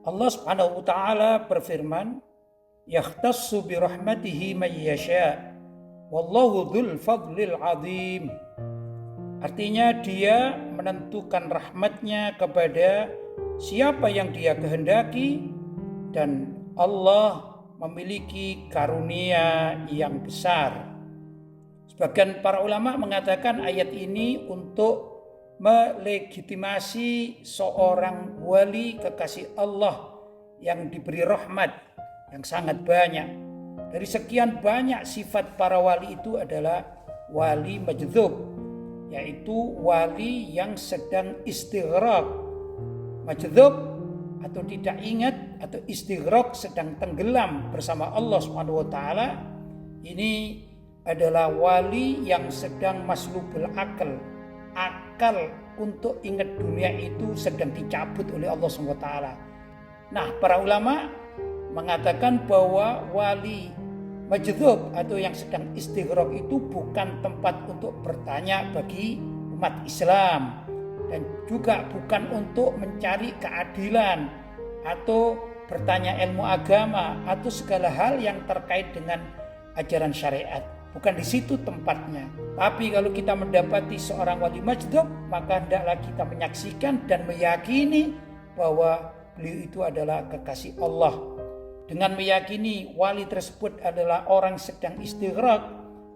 Allah Subhanahu wa taala berfirman, "Yakhtassu bi rahmatihi may yasha, wallahu dzul fadlil azim." Artinya dia menentukan rahmatnya kepada siapa yang dia kehendaki, dan Allah memiliki karunia yang besar. Sebagian para ulama mengatakan ayat ini untuk melegitimasi seorang wali kekasih Allah yang diberi rahmat yang sangat banyak. Dari sekian banyak sifat para wali itu adalah wali majdzub, yaitu wali yang sedang istighraq. Majdzub atau tidak ingat atau istighraq, sedang tenggelam bersama Allah Subhanahu wa taala. Ini adalah wali yang sedang maslubul akal. Akal untuk ingat dunia itu sedang dicabut oleh Allah Subhanahu wa taala. Nah, para ulama mengatakan bahwa wali majdzub atau yang sedang istighraq itu bukan tempat untuk bertanya bagi umat Islam, dan juga bukan untuk mencari keadilan atau bertanya ilmu agama atau segala hal yang terkait dengan ajaran syariat. Bukan di situ tempatnya. Tapi kalau kita mendapati seorang wali majdzub, maka hendaklah kita menyaksikan dan meyakini bahwa beliau itu adalah kekasih Allah. Dengan meyakini wali tersebut adalah orang sedang istighraq,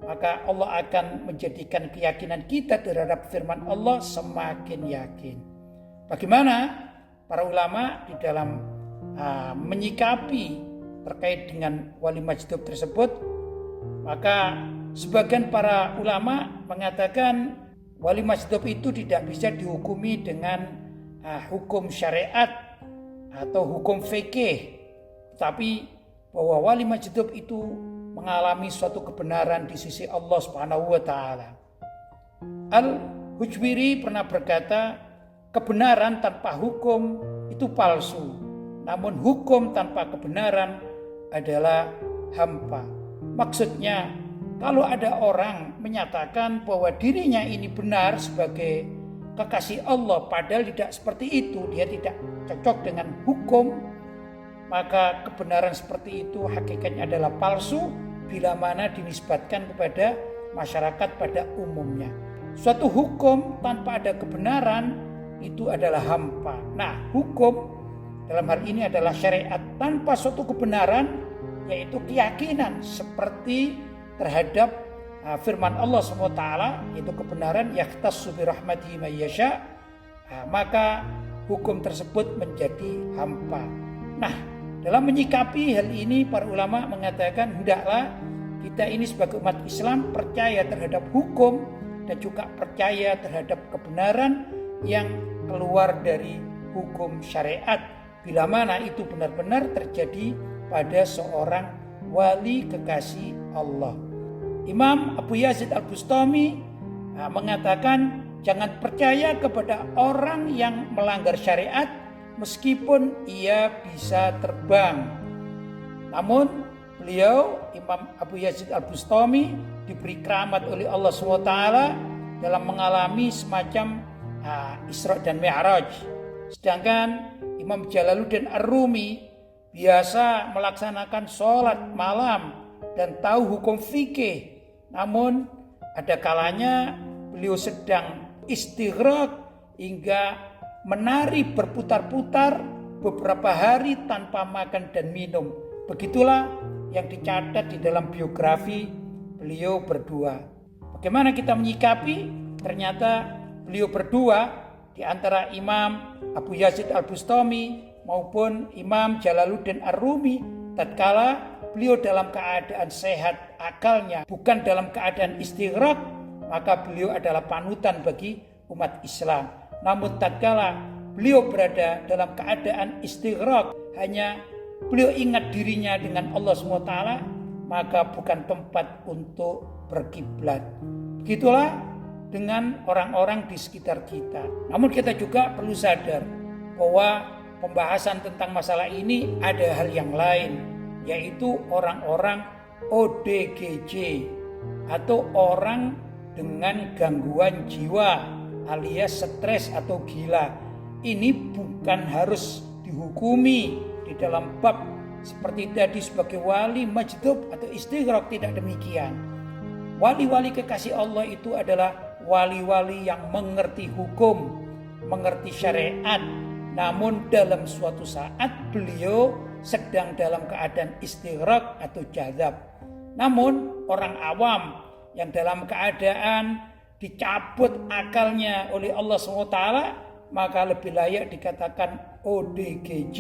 maka Allah akan menjadikan keyakinan kita terhadap firman Allah semakin yakin. Bagaimana para ulama di dalam menyikapi terkait dengan wali majdzub tersebut? Maka sebagian para ulama mengatakan wali majdzub itu tidak bisa dihukumi dengan hukum syariat atau hukum fikih, tapi bahwa wali majdzub itu mengalami suatu kebenaran di sisi Allah Subhanahu wa taala. Al-Hujwiri pernah berkata, kebenaran tanpa hukum itu palsu, namun hukum tanpa kebenaran adalah hampa. Maksudnya, kalau ada orang menyatakan bahwa dirinya ini benar sebagai kekasih Allah, padahal tidak seperti itu, dia tidak cocok dengan hukum, maka kebenaran seperti itu hakikatnya adalah palsu bila mana dinisbatkan kepada masyarakat pada umumnya. Suatu hukum tanpa ada kebenaran itu adalah hampa. Nah, hukum dalam hal ini adalah syariat tanpa suatu kebenaran, yaitu keyakinan seperti terhadap firman Allah SWT, yaitu kebenaran yakhtassu bi rahmatihi may yasha, maka hukum tersebut menjadi hampa. Nah, dalam menyikapi hal ini para ulama mengatakan hendaklah kita ini sebagai umat Islam percaya terhadap hukum dan juga percaya terhadap kebenaran yang keluar dari hukum syariat bila mana itu benar-benar terjadi pada seorang wali kekasih Allah. Imam Abu Yazid Al-Bustami mengatakan jangan percaya kepada orang yang melanggar syariat meskipun ia bisa terbang. Namun beliau, Imam Abu Yazid Al-Bustami, diberi keramat oleh Allah SWT dalam mengalami semacam Isra dan Mi'raj. Sedangkan Imam Jalaluddin Ar-Rumi biasa melaksanakan sholat malam dan tahu hukum fikih. Namun ada kalanya beliau sedang istighraq hingga menari berputar-putar beberapa hari tanpa makan dan minum. Begitulah yang dicatat di dalam biografi beliau berdua. Bagaimana kita menyikapi? Ternyata beliau berdua di antara Imam Abu Yazid Al-Bustami maupun Imam Jalaluddin Ar-Rumi, tatkala beliau dalam keadaan sehat akalnya, bukan dalam keadaan istighraq, maka beliau adalah panutan bagi umat Islam. Namun tatkala beliau berada dalam keadaan istighraq, hanya beliau ingat dirinya dengan Allah SWT, maka bukan tempat untuk berkiblat. Begitulah dengan orang-orang di sekitar kita. Namun kita juga perlu sadar bahwa pembahasan tentang masalah ini ada hal yang lain, yaitu orang-orang ODGJ atau orang dengan gangguan jiwa alias stres atau gila. Ini bukan harus dihukumi di dalam bab seperti tadi sebagai wali majdub atau istighraq. Tidak demikian. Wali-wali kekasih Allah itu adalah wali-wali yang mengerti hukum, mengerti syariat, namun dalam suatu saat beliau sedang dalam keadaan istighraq atau jadzab. Namun orang awam yang dalam keadaan dicabut akalnya oleh Allah SWT, maka lebih layak dikatakan ODGJ.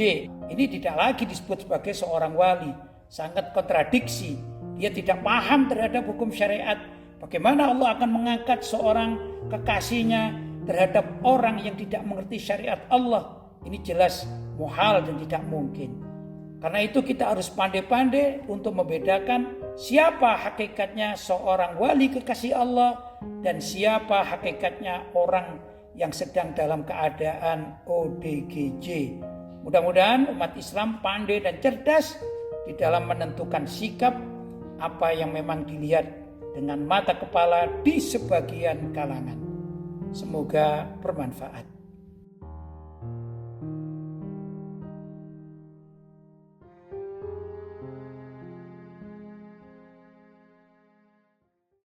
Ini tidak lagi disebut sebagai seorang wali. Sangat kontradiksi. Dia tidak paham terhadap hukum syariat. Bagaimana Allah akan mengangkat seorang kekasihnya terhadap orang yang tidak mengerti syariat Allah? Ini jelas muhal dan tidak mungkin. Karena itu kita harus pandai-pandai untuk membedakan siapa hakikatnya seorang wali kekasih Allah dan siapa hakikatnya orang yang sedang dalam keadaan ODGJ. Mudah-mudahan umat Islam pandai dan cerdas di dalam menentukan sikap apa yang memang dilihat dengan mata kepala di sebagian kalangan. Semoga bermanfaat.